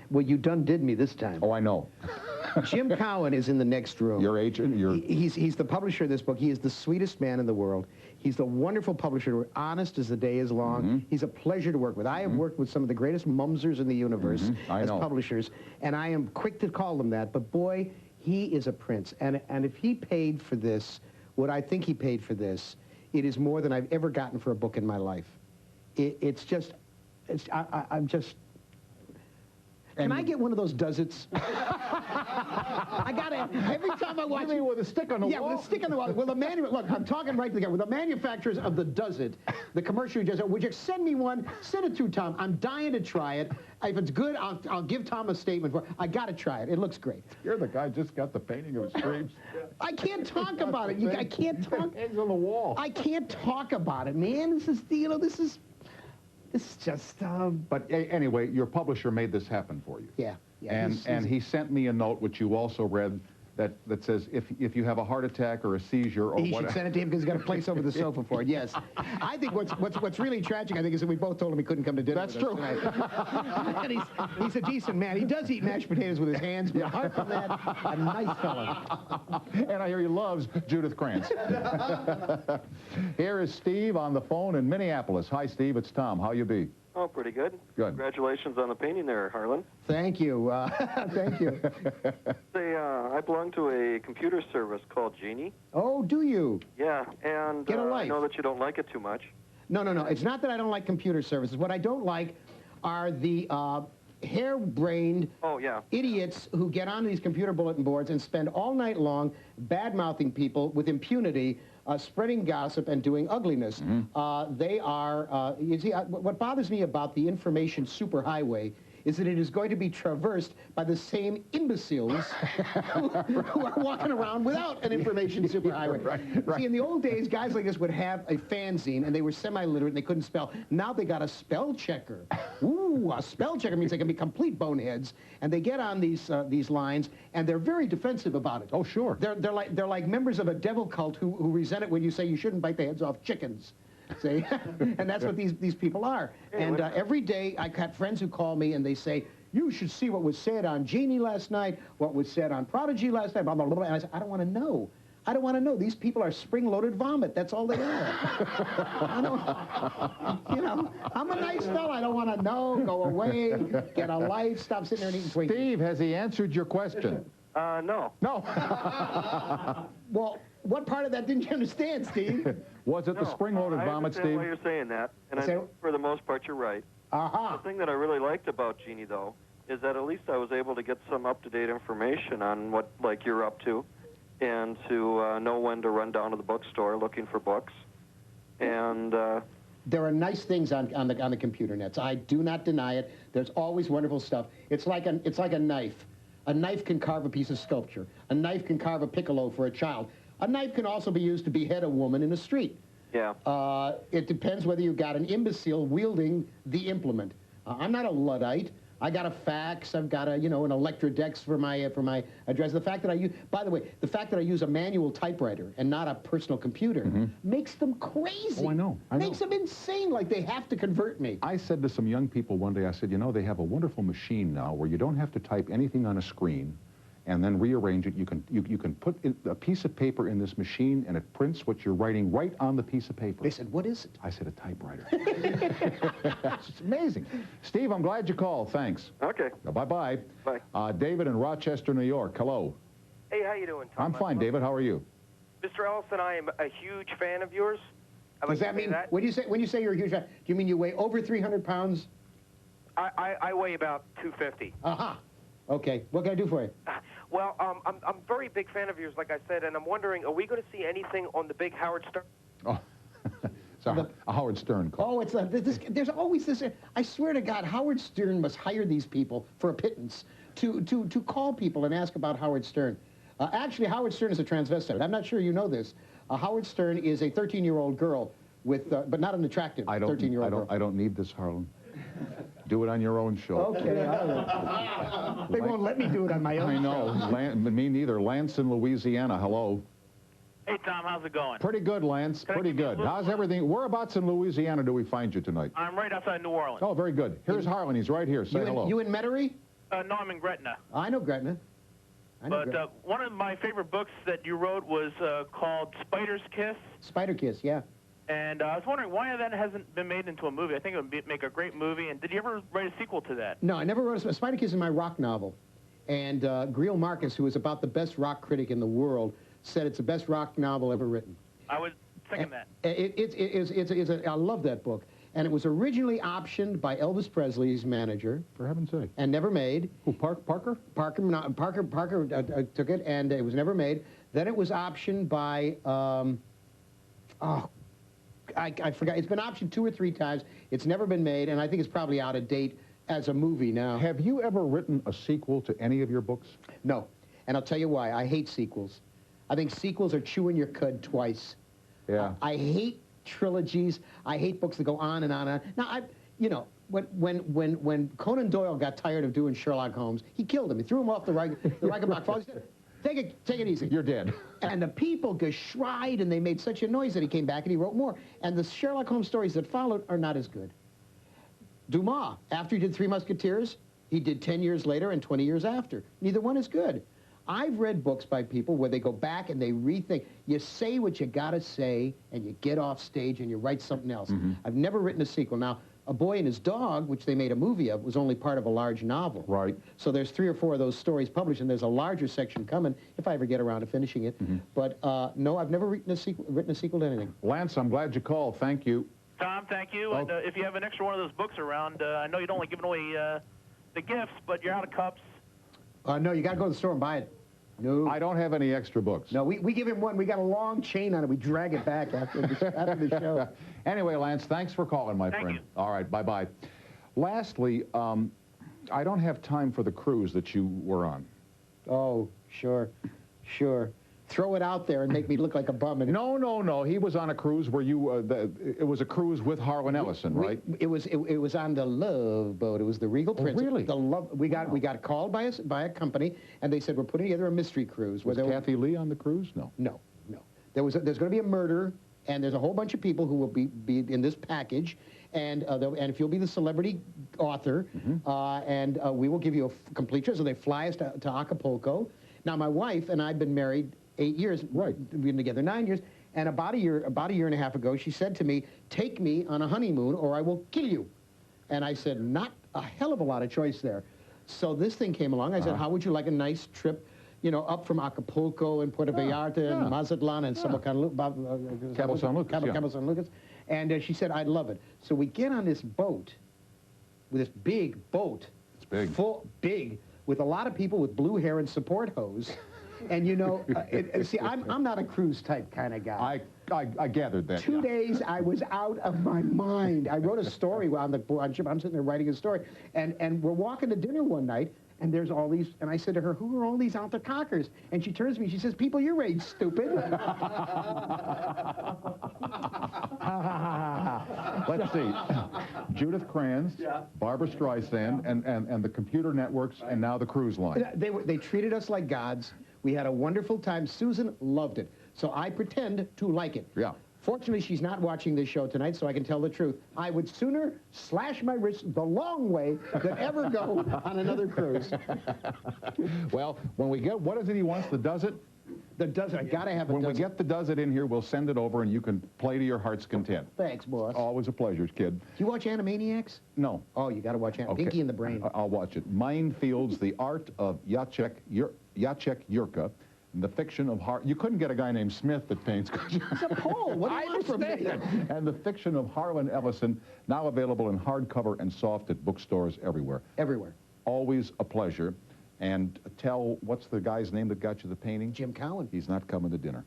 Well, you done did me this time. Oh, I know. Jim Cowan is in the next room. Your agent? He's the publisher of this book. He is the sweetest man in the world. He's a wonderful publisher, honest as the day is long. He's a pleasure to work with. I have worked with some of the greatest mumsers in the universe as publishers, and I am quick to call them that, but boy, he is a prince. And if he paid for this, what I think he paid for this, it is more than I've ever gotten for a book in my life. I'm just... Can I get one of those does-its? I got it. Every time I watch it. You mean with a stick on the wall? Yeah, with a stick on the wall. Well, look, I'm talking right to the guy. With the manufacturers of the does-it, the commercial does it, would you send me one? Send it to Tom. I'm dying to try it. If it's good, I'll give Tom a statement for it. I got to try it. It looks great. You're the guy just got the painting of his dreams. I can't talk about it. I can't talk. Hangs on the wall. I can't talk about it, man. This is, this is just... But anyway, your publisher made this happen for you. Yeah. And he sent me a note, which you also read, that says if you have a heart attack or a seizure or whatever... He should send it to him because he's got a place over the sofa for it, yes. I think what's really tragic, I think, is that we both told him he couldn't come to dinner. That's true. And he's a decent man. He does eat mashed potatoes with his hands, but apart from that, a nice fella. And I hear he loves Judith Krantz. Here is Steve on the phone in Minneapolis. Hi, Steve. It's Tom. How you be? Oh, pretty good. Good. Congratulations on the painting there, Harlan. Thank you. Thank you. Say, I belong to a computer service called Genie. Oh, do you? Yeah, and Get a life. I know that you don't like it too much. No. It's not that I don't like computer services. What I don't like are the harebrained idiots who get on these computer bulletin boards and spend all night long bad-mouthing people with impunity, spreading gossip and doing ugliness. They are, you see, what bothers me about the information superhighway is that it is going to be traversed by the same imbeciles who are walking around without an information superhighway. Right. See, in the old days, guys like this would have a fanzine, and they were semi-literate, and they couldn't spell. Now they got a spell checker. Ooh, a spell checker means they can be complete boneheads, and they get on these lines, and they're very defensive about it. Oh, sure. They're like members of a devil cult who resent it when you say you shouldn't bite the heads off chickens. See? And that's what these people are. And every day I got friends who call me and they say, you should see what was said on Genie last night, what was said on Prodigy last night, blah, blah, blah. And I said, I don't want to know. I don't want to know. These people are spring-loaded vomit. That's all they are. I don't, you know, I'm a nice fella. I don't want to know. Go away. Get a life. Stop sitting there and eating Twinkies. Steve, has he answered your question? No. No. Well, what part of that didn't you understand, Steve? Was it the spring-loaded vomit, Steve? I understand why you're saying that, and for the most part, you're right. The thing that I really liked about Genie, though, is that at least I was able to get some up-to-date information on what, like, you're up to, and to know when to run down to the bookstore looking for books, and... There are nice things on the computer nets. I do not deny it. There's always wonderful stuff. It's like a knife. A knife can carve a piece of sculpture. A knife can carve a piccolo for a child. A knife can also be used to behead a woman in the street. Yeah. It depends whether you've got an imbecile wielding the implement. I'm not a Luddite. I got a fax. I've got an Electrodex for my address. The fact that I use, by the way, the fact that I use a manual typewriter and not a personal computer makes them crazy. Oh, I know. Makes them insane. Like they have to convert me. I said to some young people one day, I said, you know, they have a wonderful machine now where you don't have to type anything on a screen and then rearrange it. You can put a piece of paper in this machine, and it prints what you're writing right on the piece of paper. They said, what is it? I said, a typewriter. It's amazing. Steve, I'm glad you called. Thanks. Okay. Bye-bye. Bye. David in Rochester, New York. Hello. Hey, how you doing, Tom? I'm fine, David. How are you? Mr. Ellison, I am a huge fan of yours. Does that mean, when you say you're a huge fan, do you mean you weigh over 300 pounds? I weigh about 250. Aha. Okay. What can I do for you? Well, I'm a very big fan of yours, like I said, and I'm wondering, are we going to see anything on the big Howard Stern? Oh, it's a Howard Stern call. Oh, there's always this. I swear to God, Howard Stern must hire these people for a pittance to call people and ask about Howard Stern. Actually, Howard Stern is a transvestite. I'm not sure you know this. Howard Stern is a 13-year-old girl with, but not an attractive 13-year-old girl. I don't need this, Harlan. Do it on your own show. Okay. They won't let me do it on my own show. I know. Me neither. Lance in Louisiana. Hello. Hey, Tom. How's it going? Pretty good, Lance. Pretty good. How's everything? Whereabouts in Louisiana do we find you tonight? I'm right outside New Orleans. Oh, very good. Here's Harlan. He's right here. Say hello. You in Metairie? No, I'm in Gretna. I know Gretna. But one of my favorite books that you wrote was called Spider's Kiss. Spider Kiss, yeah. And I was wondering why that hasn't been made into a movie. I think it would make a great movie. And did you ever write a sequel to that? No, I never wrote a Spider Kiss is my rock novel. And Greil Marcus, who is about the best rock critic in the world, said it's the best rock novel ever written. I would second that. I love that book. And it was originally optioned by Elvis Presley's manager. For heaven's sake. And never made. Who, Parker? Parker took it, and it was never made. Then it was optioned by, I forgot. It's been optioned 2 or 3 times. It's never been made, and I think it's probably out of date as a movie now. Have you ever written a sequel to any of your books? No. And I'll tell you why. I hate sequels. I think sequels are chewing your cud twice. Yeah. I hate trilogies. I hate books that go on and on and on. Now, you know, when Conan Doyle got tired of doing Sherlock Holmes, he killed him. He threw him off the Reichenbach Falls. He said, take it easy. You're dead. And the people geschried, and they made such a noise that he came back and he wrote more. And the Sherlock Holmes stories that followed are not as good. Dumas, after he did Three Musketeers, he did 10 years later and 20 years after. Neither one is good. I've read books by people where they go back and they rethink. You say what you gotta say, and you get off stage and you write something else. I've never written a sequel. Now, A Boy and His Dog, which they made a movie of, was only part of a large novel. Right. So there's 3 or 4 of those stories published, and there's a larger section coming if I ever get around to finishing it. But no, I've never written a sequel to anything. Lance, I'm glad you called. Thank you. Tom, thank you. And if you have an extra one of those books around, I know you don't like giving away the gifts, but you're out of cups. No, you got to go to the store and buy it. No. I don't have any extra books. No, we give him one. We got a long chain on it. We drag it back after the show. Anyway, Lance, thanks for calling, my friend. Thank you. All right, bye-bye. Lastly, I don't have time for the cruise that you were on. Oh, sure. Throw it out there and make me look like a bum. And No. He was on a cruise where you, it was a cruise with Harlan Ellison, right? It was on the Love Boat. It was the Regal Princess. Really? We got called by a company, and they said, we're putting together a mystery cruise. Was Kathy Lee on the cruise? No. No. There's going to be a murder, and there's a whole bunch of people who will be in this package, and if you'll be the celebrity author, and we will give you a complete trip. So they fly us to Acapulco. Now, my wife and I have been married 8 years. Right. We've been together 9 years. And about a year and a half ago, she said to me, take me on a honeymoon or I will kill you. And I said, not a hell of a lot of choice there. So this thing came along. I said, how would you like a nice trip, you know, up from Acapulco and Puerto Vallarta and Mazatlan and Cabo San Lucas. And she said, I'd love it. So we get on this boat, with this big boat. It's big. Big, with a lot of people with blue hair and support hose. And, you know, see, I'm not a cruise type kind of guy. I gathered that. 2 days, I was out of my mind. I wrote a story on ship. I'm sitting there writing a story. And we're walking to dinner one night, and there's all these, and I said to her, who are all these out-the-cockers? And she turns to me, she says, people your age, stupid. Let's see. Judith Kranz, Barbara Streisand, and the computer networks, and now the cruise line. They treated us like gods. We had a wonderful time. Susan loved it. So I pretend to like it. Yeah. Fortunately, she's not watching this show tonight, so I can tell the truth. I would sooner slash my wrist the long way than ever go on another cruise. Well, when we get, what is it he wants, the does it? The does it. I got to have a When does we get the does it in here, we'll send it over and you can play to your heart's content. Thanks, boss. Always a pleasure, kid. Do you watch Animaniacs? No. Oh, you got to watch Pinky and the Brain. I'll watch it. Minefields, the art of Jacek Jurka, and the fiction of You couldn't get a guy named Smith that paints, could you? It's a Pole. What do you want from me? And the fiction of Harlan Ellison, now available in hardcover and soft at bookstores everywhere. Everywhere. Always a pleasure. And what's the guy's name that got you the painting? Jim Cowan. He's not coming to dinner.